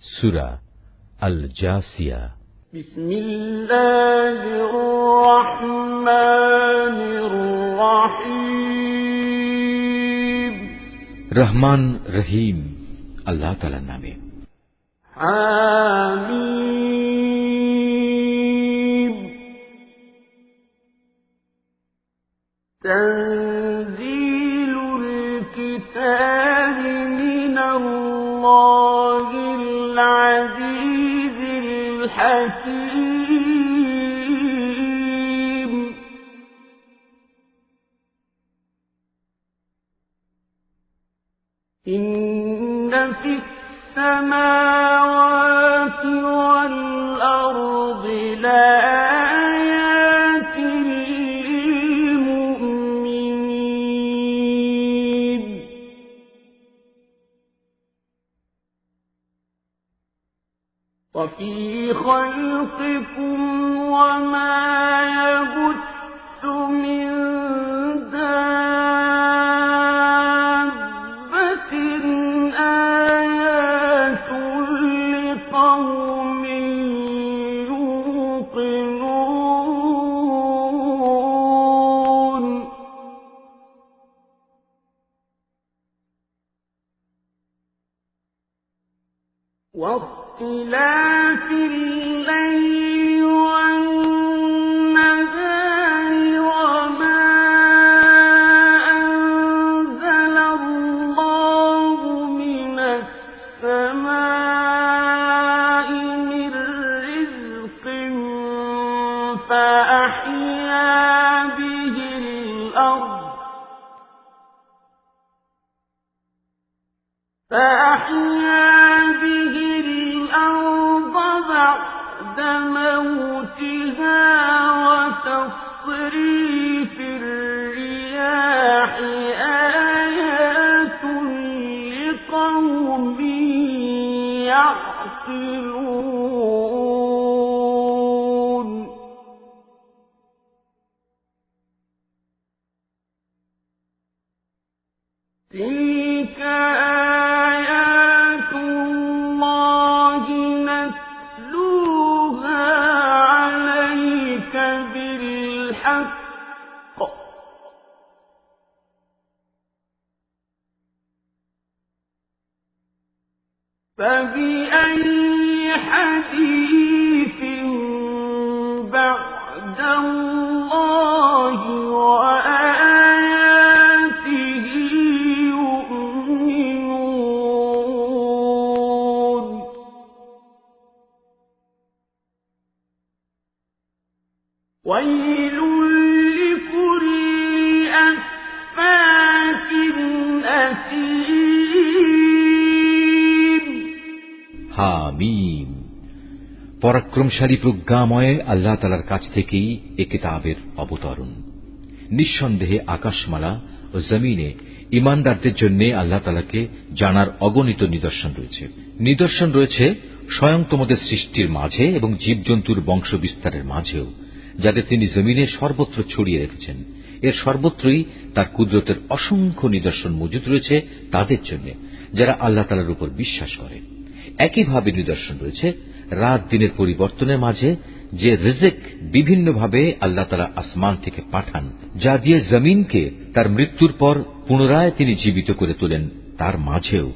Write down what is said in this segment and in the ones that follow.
সূরা আল জাসিয়া। বিসমিল্লাহির রহমানির রহিম। রহমান রহিম আল্লাহ তাআলার নামে। হামিম। তানজিলুল কিতাবি মিনাল্লাহিল আজিজিল হাকীম। ইন্না ফিস السماوات والأرض لآيات للمؤمنين. وفي خلقكم وما يبث من واختلاف الليل والنهار وما أنزل الله من السماء من رزق فأحيا به الأرض بعد موتها وتصريف الرياح آيات لقوم يعقلون. تلك آيات الله نتلوها عليك بالحق فبأي حديث بعد الله وآياته يؤمنون. ويل لكل أفاك أثيم. হামিম। পরাক্রমশালী প্রজ্ঞাময় আল্লাহ তাআলার কাছ থেকেই এ কিতাবের অবতরণ। নিঃসন্দেহে আকাশমালা ও জমিনে ঈমানদারদের জন্য আল্লাহ তাআলাকে জানার অগণিত নিদর্শন রয়েছে। নিদর্শন রয়েছে স্বয়ং তোমাদের সৃষ্টির মাঝে এবং জীবজন্তুর বংশ বিস্তারের মাঝেও, যাদের তিনি জমিনে সর্বত্র ছড়িয়ে রেখেছেন। এর সর্বত্রই তার কুদরতের অসংখ্য নিদর্শন মজুদ রয়েছে তাদের জন্য যারা আল্লাহ তাআলার উপর বিশ্বাস করে। একইভাবে নিদর্শন রয়েছে রাত দিনের পরিবর্তনের মাঝে, যে রিজিক বিভিন্নভাবে আল্লাহ তাআলা আসমান থেকে পাঠান, যা দিয়ে জমিনকে তার মৃত্যুর পর পুনরায় তিনি জীবিত করে তোলেন, তার মাঝেও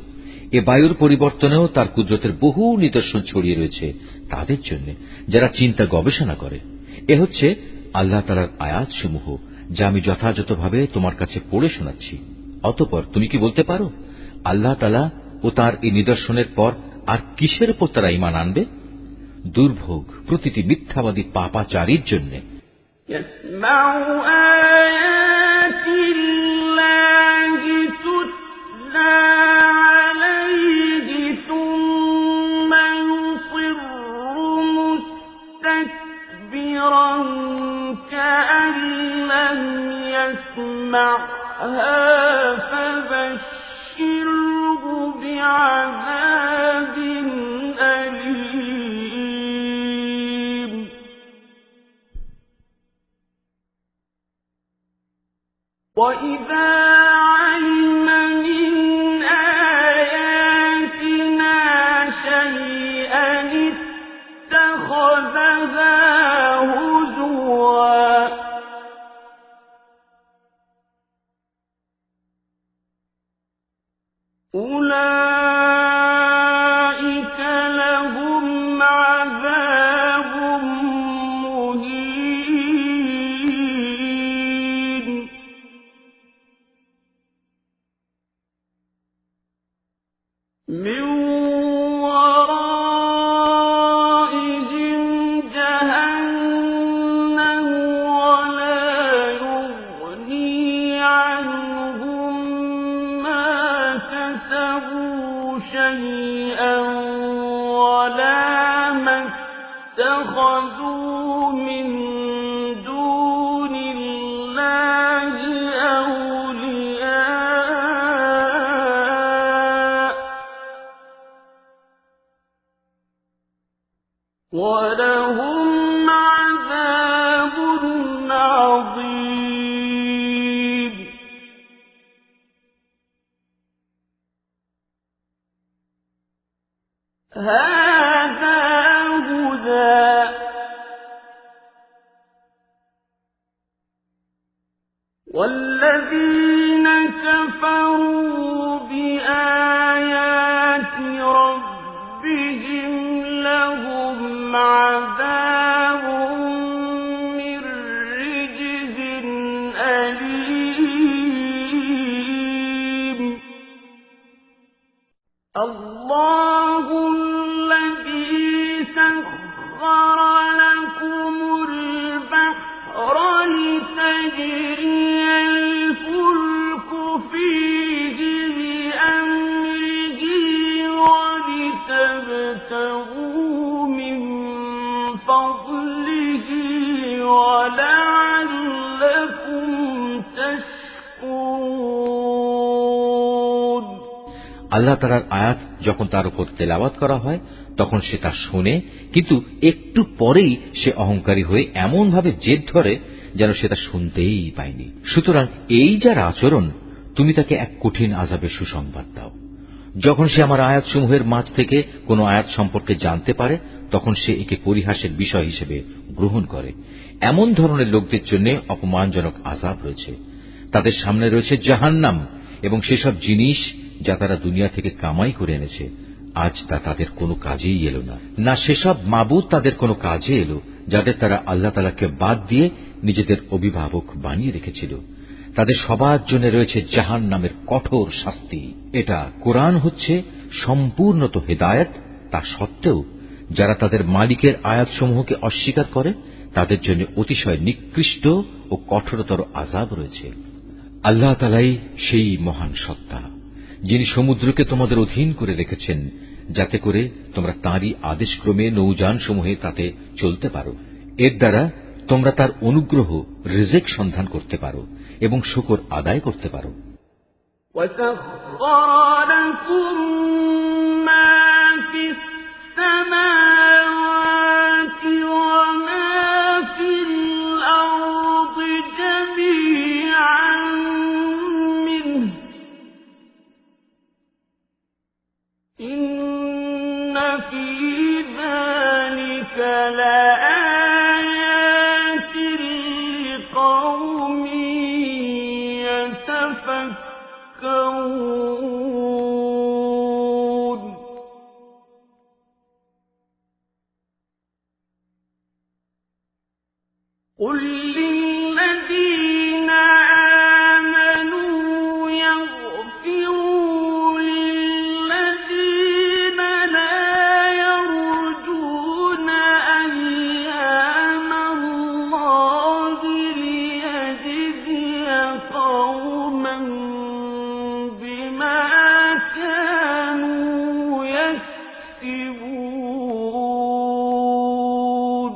এ বায়ুর পরিবর্তনেও তার কুদরতের বহু নিদর্শন ছড়িয়ে রয়েছে তাদের জন্য যারা চিন্তা গবেষণা করে। এ হচ্ছে আল্লাহ তাআলার আয়াতসমূহ, যা আমি যথাযথভাবে তোমার কাছে পড়ে শোনাচ্ছি। অতঃপর তুমি কি বলতে পারো আল্লাহ তাআলা ও তার এই নিদর্শনের পর আর কিসের উপর তারা ঈমান আনবে? দুর্ভোগ প্রতিটি মিথ্যাবাদী পাপাচারীর জন্য। فبشره بعذاب أليم. وإذا علم من آياتنا شيئا اتخذوا من دون الله أولياء ولهم عذاب عظيم. هذا هدى والذين كفروا بآيات ربهم لهم عذاب من رجز أليم. الله الذي سخر لكم البحر لتجري الفلك فيه بأمره ولتبتغوا من فضله ولعلكم تشكرون. আল্লাহ তাআলার আয়াত যখন তার উপর তেলাওয়াত করা হয় তখন সে তা শোনে, কিন্তু একটু পরেই সে অহংকারী হয়ে এমন ভাবে জেদ ধরে যেন সে তা শুনতেই পায়নি। সুতরাং এই যার আচরণ, তুমি তাকে এক কঠিন আযাবের সুসংবাদ দাও। যখন সে আমার আয়াতসমূহের মাঝ থেকে কোনো আয়াত সম্পর্কে জানতে পারে তখন সে একে পরিহাসের বিষয় হিসেবে গ্রহণ করে। এমন ধরনের লোকদের জন্য অপমানজনক আযাব রয়েছে। তাদের সামনে রয়েছে জাহান্নাম এবং সেসব জিনিস যা তারা দুনিয়া থেকে কামাই করে এনেছে, আজ তা তাদের কোনো কাজেই এলো না। না সেসব মাবুদ তাদের কোনো কাজে এলো যাদের তারা আল্লাহ তাআলাকে বাদ দিয়ে নিজেদের অভিভাবক বানিয়ে রেখেছিল। তাদের সবার জন্য রয়েছে জাহান্নামের কঠোর শাস্তি। এটা কোরআন হচ্ছে সম্পূর্ণত হেদায়েত, তা সত্ত্বেও যারা তাদের মালিকের আয়াতসমূহকে অস্বীকার করে তাদের জন্য অতিশয় নিকৃষ্ট ও কঠোরতর আযাব রয়েছে। আল্লাহ তাআলাই সেই মহান সত্তা যিনি সমুদ্রকে তোমাদের অধীন করে রেখেছেন যাতে করে তোমরা তাঁরই আদেশক্রমে নৌযানসমূহে তাতে চলতে পারো। এর দ্বারা তোমরা তার অনুগ্রহ রিজিক সন্ধান করতে পারো এবং শুকর আদায় করতে পারো। وَسَخَّرَ لَكُم مَّا فِي السَّمَاوَاتِ وَمَا فِي الْأَرْضِ جَمِيعًا مِّنْهُ إِنَّ فِي ذَلِكَ لَآيَاتٍ لِّقَوْمٍ يَتَفَكَّرُونَ. قُل لِّلَّذِينَ آمَنُوا يَغْفِرُوا لِلَّذِينَ لَا يَرْجُونَ أَيَّامَ اللَّهِ لِيَجْزِيَ قَوْمًا بِمَا كَانُوا يَكْسِبُونَ.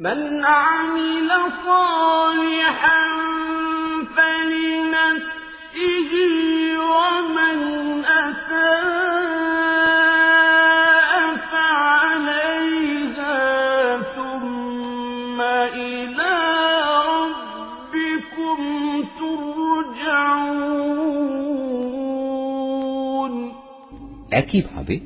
مَنْ عَمِلَ صَالِحًا فَلِنَفْسِهِ وَمَنْ أَسَاءَ فَعَلَيْهَا ثُمَّ إِلَى رَبِّكُمْ تُرْجَعُونَ. একইভাবে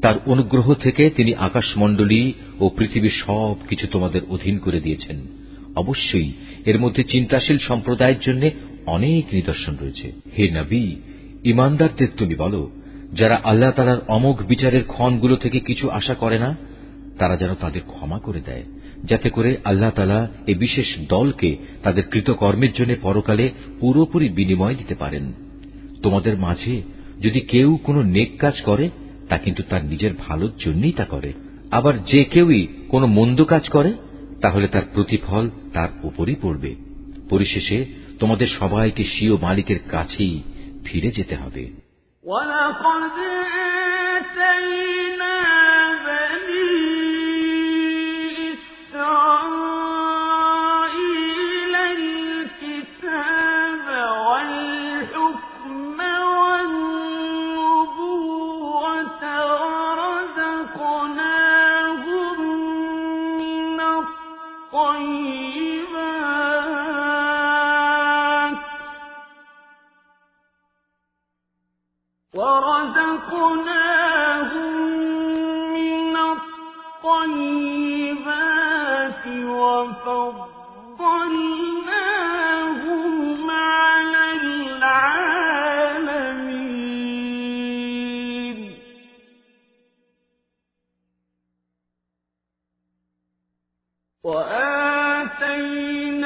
তার অনুগ্রহ থেকে তিনি আকাশমণ্ডলী ও পৃথিবীর সব কিছু তোমাদের অধীন করে দিয়েছেন। অবশ্যই এর মধ্যে চিন্তাশীল সম্প্রদায়ের জন্য অনেক নিদর্শন রয়েছে। হে নবী, ঈমানদারদের তুমি বলো, যারা আল্লাহ তাআলার অমোঘ বিচারের ক্ষণগুলো থেকে কিছু আশা করে না তারা যেন তাদের ক্ষমা করে দেয়, যাতে করে আল্লাহ তাআলা এই বিশেষ দলকে তাদের কৃতকর্মের জন্য পরকালে পুরোপুরি বিনিময় দিতে পারেন। তোমাদের মাঝে যদি কেউ কোনো নেক কাজ করে তা কিন্তু তার নিজের ভালোর জন্যই তা করে, আবার যে কেউই কোনো মন্দ কাজ করে তাহলে তার প্রতিফল তার উপরই পড়বে। পরিশেষে তোমাদের সবাইকে স্বীয় মালিকের কাছেই ফিরে যেতে হবে। ولقد آتينا بني إسرائيل الكتاب والحكم والنبوة ورزقناهم من الطيبات وفضلناهم على العالمين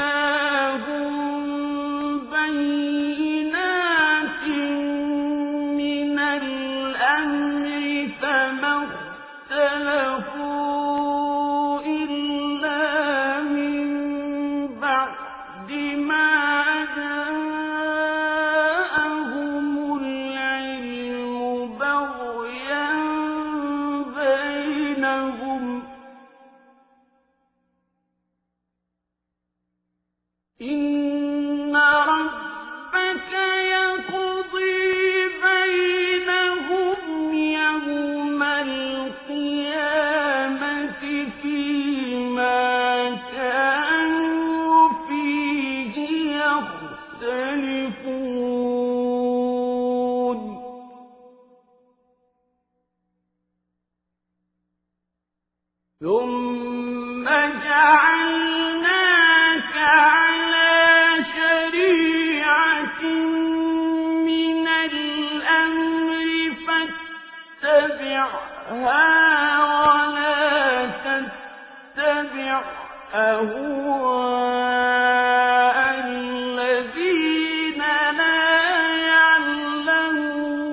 وآتيناهم بينات من الأمر فما اختلفوا إلا من بعد ما جاءهم العلم بغيا بينهم إن ربك يقضي بينهم يوم القيامة فيما كانوا فيه يختلفون ثم جعلناك على شريعة من الأمر فاتبعها ولا تتبع أهواء الذين لا يعلمون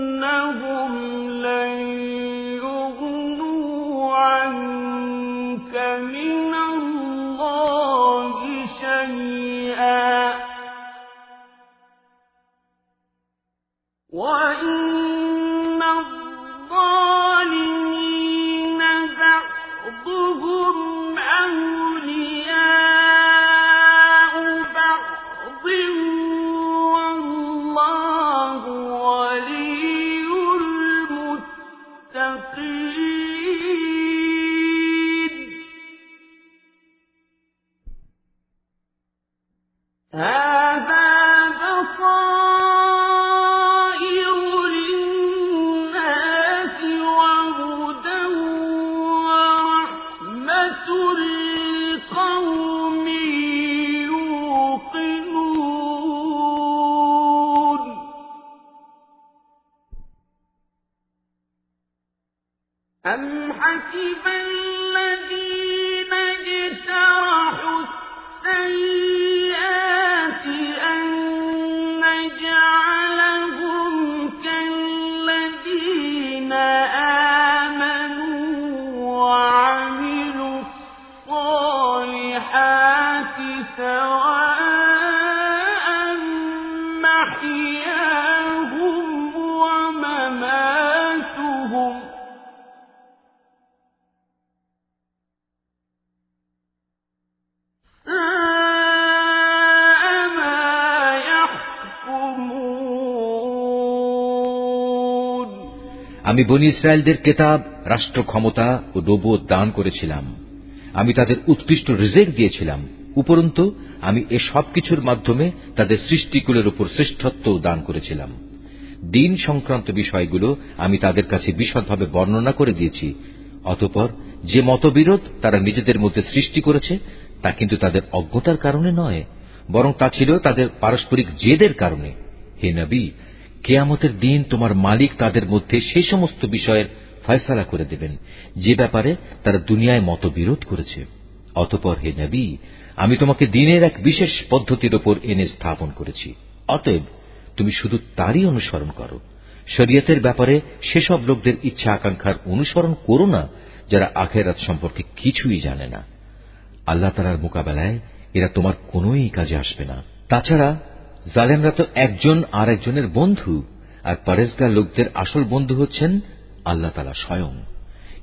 إنهم لن يغنوا عنك من الله شيئا وإن الظالمين بعضهم أولياء بعض والله ولي المتقين هذا بصائر للناس وهدى ورحمة لقوم يوقنون أم حسب الذين اجترحوا السيئات أن نجعلهم كالذين آمنوا وعملوا الصالحات سواء محياهم ومماتهم ساء ما يحكمون আমি বনী ইসরায়েলদের কেতাব, রাষ্ট্র ক্ষমতা ও নবুয়ত দান করেছিলাম। আমি তাদের উৎকৃষ্ট রিজিক দিয়েছিলাম। উপরন্তু আমি এ সব কিছুর মাধ্যমে তাদের সৃষ্টিকুলের উপর শ্রেষ্ঠত্ব দান করেছিলাম। দিন সংক্রান্ত বিষয়গুলো আমি তাদের কাছে বিশদভাবে বর্ণনা করে দিয়েছি। অতঃপর যে মতবিরোধ তারা নিজেদের মধ্যে সৃষ্টি করেছে তা কিন্তু তাদের অজ্ঞতার কারণে নয়, বরং তা ছিল তাদের পারস্পরিক জেদের কারণে। হে নবী, কিয়ামতের দিন তোমার মালিক তাদের মধ্যে সেই সমস্ত বিষয়ের ফয়সালা করে দেবেন যে ব্যাপারে তারা দুনিয়ায় মতবিরোধ করেছে। অতঃপর হে নবী, আমি তোমাকে দিনের এক বিশেষ পদ্ধতির উপর এনে স্থাপন করেছি। অতএব তুমি শুধু তারই অনুসরণ করো। শরীয়তের ব্যাপারে সেসব লোকদের ইচ্ছা আকাঙ্ক্ষার অনুসরণ করো না যারা আখিরাত সম্পর্কে কিছুই জানে না। আল্লাহ তাআলার মোকাবেলায় এরা তোমার কোনোই কাজে আসবে না। তাছাড়া জালেমরা তো একজন আর একজনের বন্ধু, আর পরেজগার লোকদের আসল বন্ধু হচ্ছেন আল্লাহ তাআলা স্বয়ং।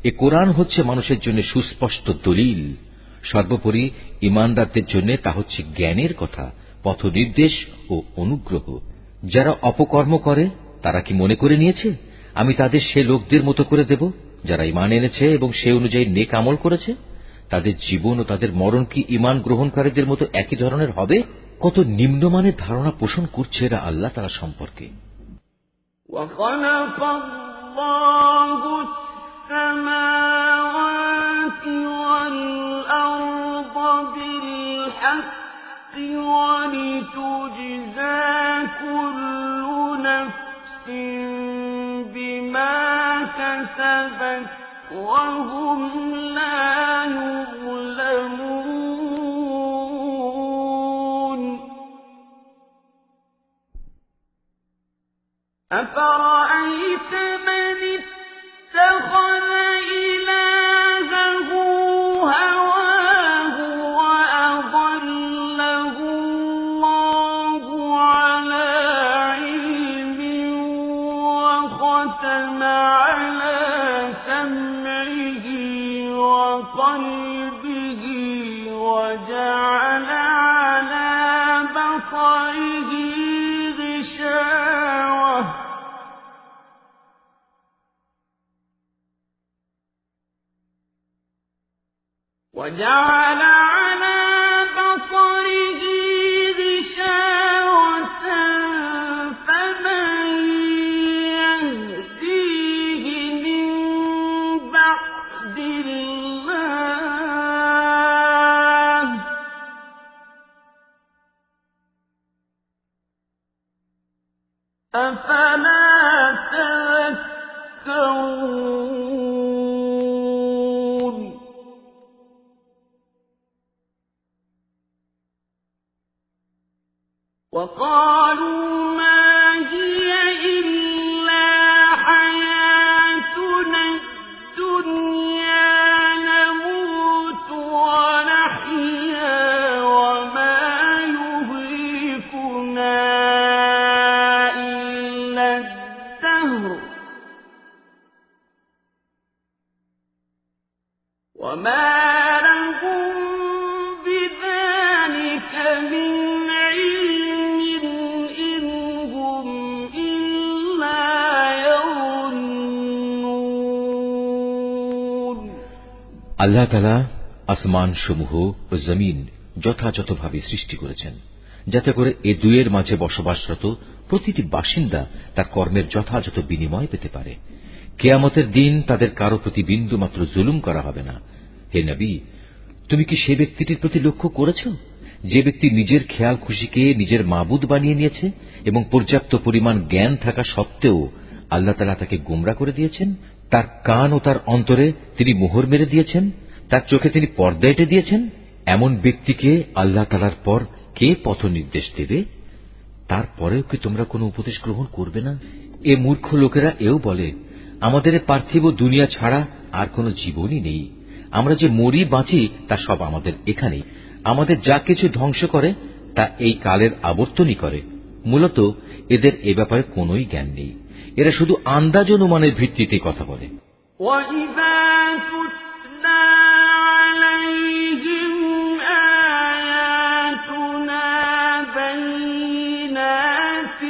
এ কোরআন হচ্ছে মানুষের জন্য সুস্পষ্ট দলিল। সর্বোপরি ঈমানদারদের জন্য তা হচ্ছে জ্ঞানের কথা, পথ নির্দেশ ও অনুগ্রহ। যারা অপকর্ম করে তারা কি মনে করে নিয়েছে আমি তাদের সে লোকদের মতো করে দেব যারা ঈমান এনেছে এবং সে অনুযায়ী নেক আমল করেছে? তাদের জীবন ও তাদের মরণ কি ঈমান গ্রহণকারীদের মতো একই ধরনের হবে? কত নিম্নমানের ধারণা পোষণ করছে এরা আল্লাহ তাআলা সম্পর্কে। وَخَلَقَ اللَّهُ السَّمَاوَاتِ وَالْأَرْضَ بِالْحَقِّ وَلِتُجْزَىٰ كُلُّ نَفْسٍ بِمَا كَسَبَتْ وَهُمْ لَا يُظْلَمُونَ أَفَرَأَيْتَ مَنِ اتَّخَذَ إِلَٰهَهُ هَوَاهُ وَأَضَلَّهُ اللَّهُ عَلَىٰ عِلْمٍ وَخَتَمَ عَلَىٰ سَمْعِهِ وَقَلْبِهِ وَجَعَلَ عَلَىٰ بَصَرِهِ غِشَاوَةً فمن يهديه من بعد الله أفلا تذكرون وقالوا ما هي إلا حياتنا الدنيا نموت ونحيا وما يهلكنا إلا الدهر وما لهم بذلك من علم إن هم إلا يظنون আল্লাহ তাআলা আসমান সমূহ ও জমিন যথাযথভাবে সৃষ্টি করেছেন, যাতে করে এ দুয়ের মাঝে বসবাসরত প্রতিটি বাসিন্দা তার কর্মের যথাযথ বিনিময় পেতে পারে। কিয়ামতের দিন তাদের কারো প্রতি বিন্দু মাত্র জুলুম করা হবে না। হে নবী, তুমি কি সে ব্যক্তিটির প্রতি লক্ষ্য করেছ যে ব্যক্তি নিজের খেয়াল খুশিকে নিজের মাবুদ বানিয়ে নিয়েছে এবং পর্যাপ্ত পরিমাণ জ্ঞান থাকা সত্ত্বেও আল্লাহ তাআলা তাকে গোমরা করে দিয়েছেন? তার কান ও তার অন্তরে তিনি মোহর মেরে দিয়েছেন, তার চোখে তিনি পর্দা এঁটে দিয়েছেন। এমন ব্যক্তিকে আল্লাহ তাআলার পর কে পথ নির্দেশ দেবে? তারপরেও কি তোমরা কোনো উপদেশ গ্রহণ করবে না? এ মূর্খ লোকেরা এও বলে, আমাদের পার্থিব দুনিয়া ছাড়া আর কোনো জীবনই নেই। আমরা যে মরি বাঁচি তা সব আমাদের এখানেই। আমাদের যা কিছু ধ্বংস করে তা এই কালের আবর্তনই করে। মূলত এদের এ ব্যাপারে কোনোই জ্ঞান নেই। এরা শুধু আন্দাজ অনুমানের ভিত্তিতে কথা বলে। وَإِذَا تُتْلَىٰ عَلَيْهِمْ آيَاتُنَا بَيِّنَاتٍ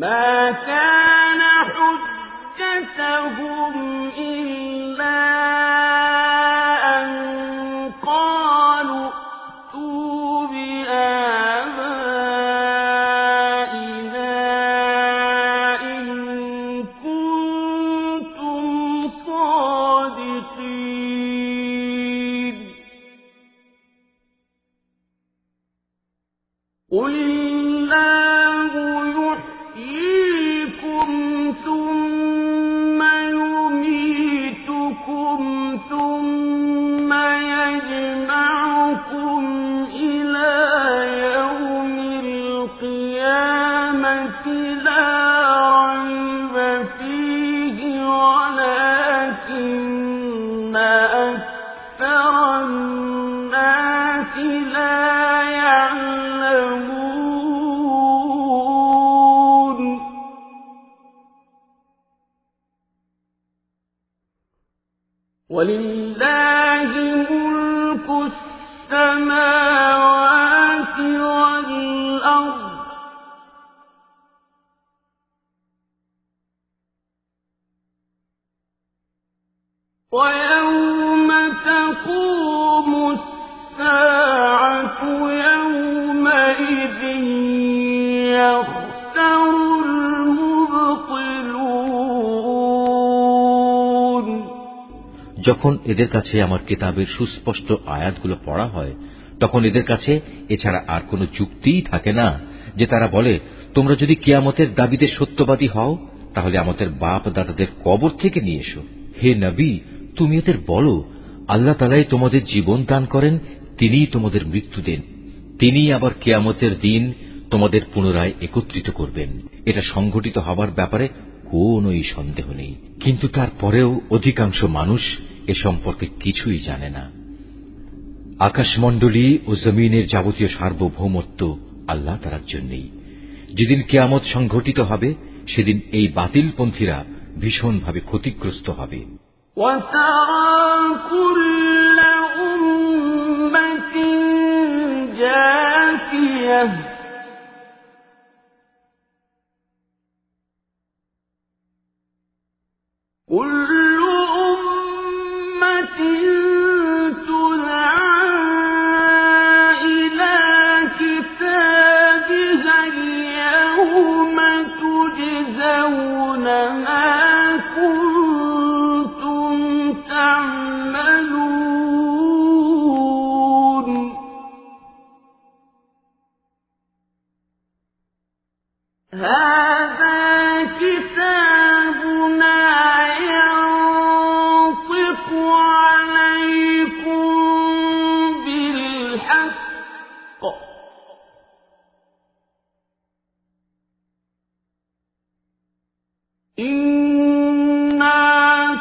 مَّا كَانَ حُجَّتَهُمْ إِلَّا أَن قَالُوا ائْتُوا بِآبَائِنَا إِن كُنتُمْ صَادِقِينَ قُلِ اللَّهُ يُحْيِي ثم يجمعكم إلى يوم القيامة لا ريب فيه ولكن أكثر الناس لا يعلمون ولله ملك السماوات والأرض ويوم تقوم الساعة يومئذ يخسر المبطلون যখন এদের কাছে আমার কিতাবের সুস্পষ্ট আয়াতগুলো পড়া হয় তখন এদের কাছে এছাড়া আর কোনো যুক্তিই থাকে না যে তারা বলে তোমরা যদি কিয়ামতের দাবিতে সত্যবাদী হও তাহলে আমাদের বাপ দাদাদের কবর থেকে নিয়ে এসো। হে নবী, তুমি এদের বলো আল্লাহ তাআলাই তোমাদের জীবন দান করেন, তিনিই তোমাদের মৃত্যু দেন, তিনিই আবার কিয়ামতের দিন তোমাদের পুনরায় একত্রিত করবেন। এটা সংঘটিত হবার ব্যাপারে কোনই সন্দেহ নেই, কিন্তু তারপরেও অধিকাংশ মানুষ এ সম্পর্কে কিছুই জানে না। আকাশমণ্ডলী ও জমিনের যাবতীয় সার্বভৌমত্ব আল্লাহ তাআলার জন্যই। যেদিন কিয়ামত সংঘটিত হবে সেদিন এই বাতিলপন্থীরা ভীষণভাবে ক্ষতিগ্রস্ত হবে। وترى كل أمة جاثية كل أمة تدعى إلى كتابها اليوم تجزون ما كنتم تعملون هذا كتابنا ينطق عليكم بالحق إنا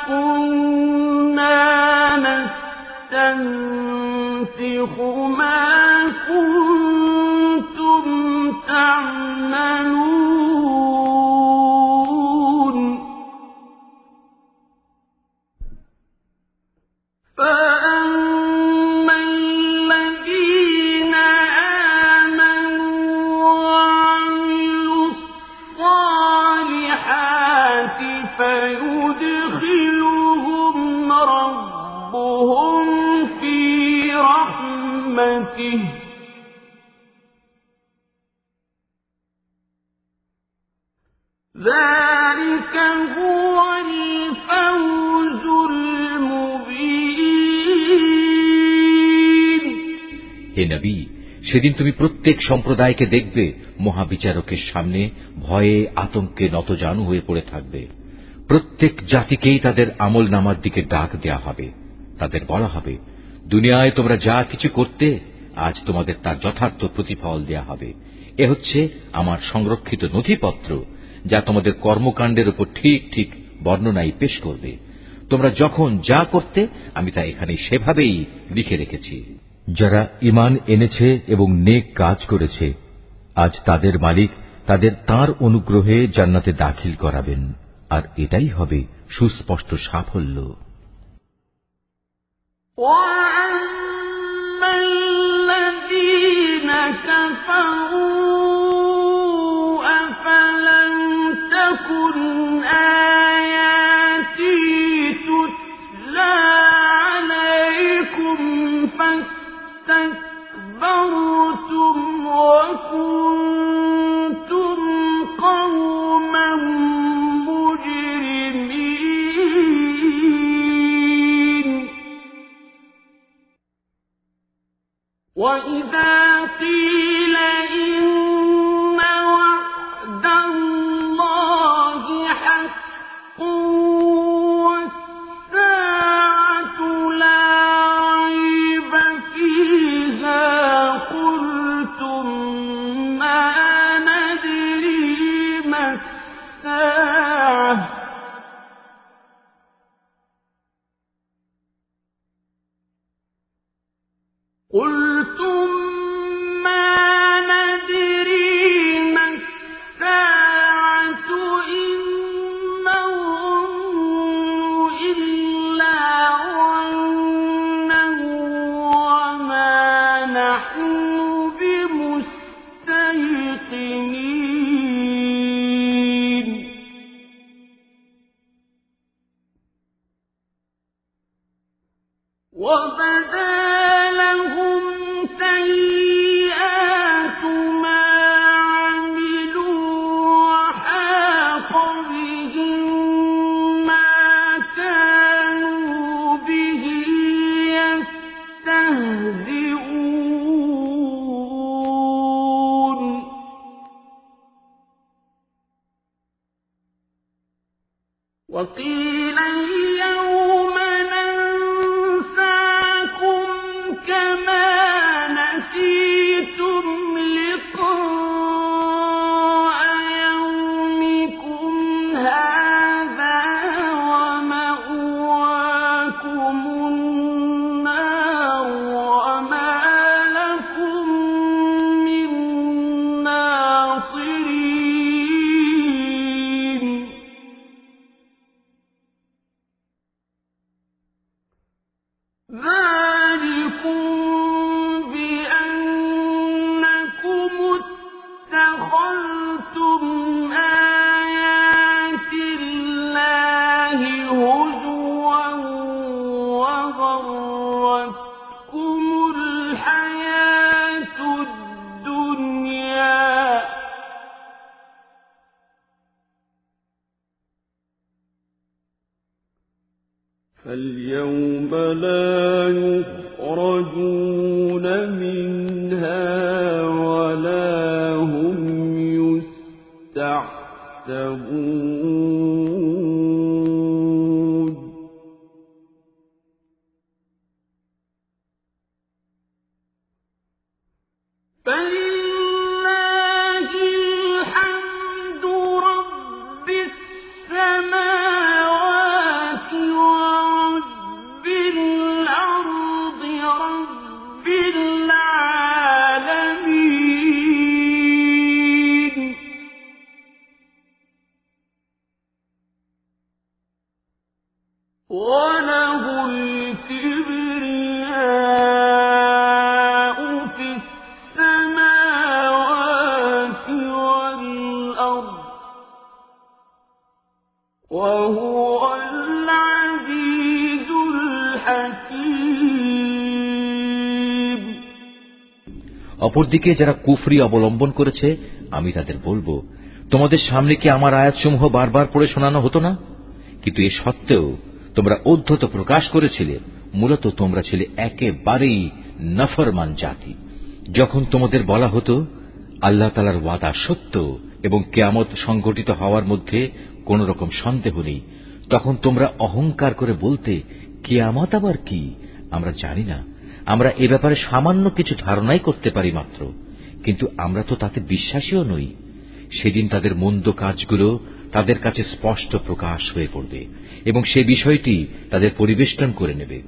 كنا نستنسخ ما كنتم تعملون فأما الذين آمنوا وعملوا الصالحات فيدخلهم ربهم في رحمته ذلك هو الفوز المبين হে নবী, সেদিন তুমি প্রত্যেক সম্প্রদায়কে দেখবে মহাবিচারকের সামনে ভয়ে আতঙ্কে নতজানু হয়ে পড়ে থাকবে। প্রত্যেক জাতিকেই তাদের আমলনামার দিকে ডাক দেয়া হবে। তাদের বলা হবে, দুনিয়ায় তোমরা যা কিছু করতে আজ তোমাদের তার যথার্থ প্রতিফল দেয়া হবে। এ হচ্ছে আমার সংরক্ষিত নথিপত্র যা তোমাদের কর্মকাণ্ডের উপর ঠিক ঠিক বর্ণনাই পেশ করবে। তোমরা যখন যা করতে আমি তা এখানে সেভাবেই লিখে রেখেছি। যারা ঈমান এনেছে এবং নেক কাজ করেছে আজ তাদের মালিক তাদের তাঁর অনুগ্রহে জান্নাতে দাখিল করাবেন, আর এটাই হবে সুস্পষ্ট সাফল্য। وَأَمَّا الَّذِينَ كَفَرُوا أَفَلَمْ تَكُنْ آيَاتِي تُتْلَى عَلَيْكُمْ فَاسْتَكْبَرْتُمْ وَكُنْتُمْ قَوْمًا مُجْرِمِينَ وَإِذَا قِيلَ إِنَّ وَعْدَ اللَّهِ حَقٌّ وَالسَّاعَةُ قلتم ما ندري ما الساعة إن نظن إلا ظنا وما نحن بمستيقنين وبدا لهم سيئات ما عملوا وحاق بهم ما كانوا به يستهزئون وقيل اليوم ننساكم كما نسيتم لقاء يومكم هذا ومأواكم النار وما لكم من ناصرين ذلكم بأنكم اتخذتم آيات الله هزوا وغرتكم الحياة الدنيا فاليوم لا يخرجون منها ولا هم يستعتبون فلله الحمد رب السماوات ورب الأرض رب العالمين وله الكبرياء في السماوات والأرض وهو العزيز الحكيم অপরদিকে যারা কুফরি অবলম্বন করেছে আমি তাদের বলবো, তোমাদের সামনে কি আমার আয়াতসমূহ বারবার পড়ে শোনানো হতো না? কিন্তু এ সত্ত্বেও তোমরা অধ্যত প্রকাশ করেছিলে। মূলত তোমরা ছিলে একেবারেই নাফরমান জাতি। যখন তোমাদের বলা হতো আল্লাহ তাআলার ওয়াদা সত্য এবং কিয়ামত সংঘটিত হওয়ার মধ্যে কোন রকম সন্দেহ নেই, তখন তোমরা অহংকার করে বলতে, কিয়ামত আবার কি? আমরা জানি না, আমরা এ ব্যাপারে সামান্য কিছু ধারণাই করতে পারি মাত্র, কিন্তু আমরা তো তাতে বিশ্বাসীও নই। সেদিন তাদের মন্দ কাজগুলো তাদের কাছে স্পষ্ট প্রকাশ হয়ে পড়বে এবং সে বিষয়টি তাদের পরিবেষ্টন করে নেবে,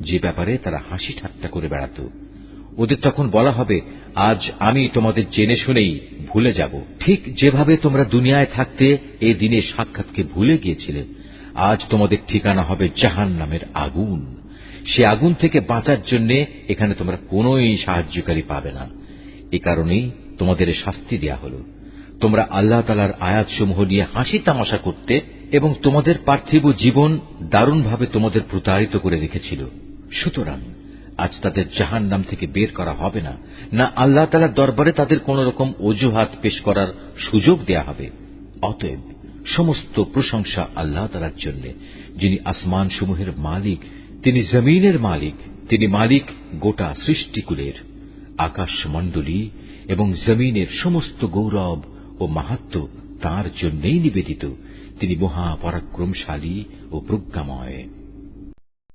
যে ব্যাপারে তারা হাসি ঠাট্টা করে বেড়াত। ওদের তখন বলা হবে, আজ আমি তোমাদের জেনে শুনেই ভুলে যাব, ঠিক যেভাবে তোমরা দুনিয়ায় থাকতে এ দিনে সাক্ষাৎকে ভুলে গিয়েছিলে। আজ তোমাদের ঠিকানা হবে জাহান্নামের আগুন। সে আগুন থেকে বাঁচার জন্য এখানে তোমরা কোনোই সাহায্যকারী পাবে না। এ কারণেই তোমাদের শাস্তি দেয়া হল। তোমরা আল্লাহ তাআলার আয়াতসমূহ নিয়ে হাসি তামাশা করতে এবং তোমাদের পার্থিব জীবন দারুণভাবে তোমাদের প্রতারিত করে রেখেছিল। সুতরাং আজ তাদের জাহান্নাম থেকে বের করা হবে না, না আল্লাহ তাআলার দরবারে তাদের কোন রকম অজুহাত পেশ করার সুযোগ দেয়া হবে। অতএব সমস্ত প্রশংসা আল্লাহ তাআলার জন্য, যিনি আসমান সমূহের মালিক, তিনি জমিনের মালিক, তিনি মালিক গোটা সৃষ্টিকুলের। আকাশমণ্ডলী এবং জমিনের সমস্ত গৌরব ও মাহাত্ম্য তাঁর জন্যই নিবেদিত। তিনি মহাপরাক্রমশালী ও প্রজ্ঞাময়।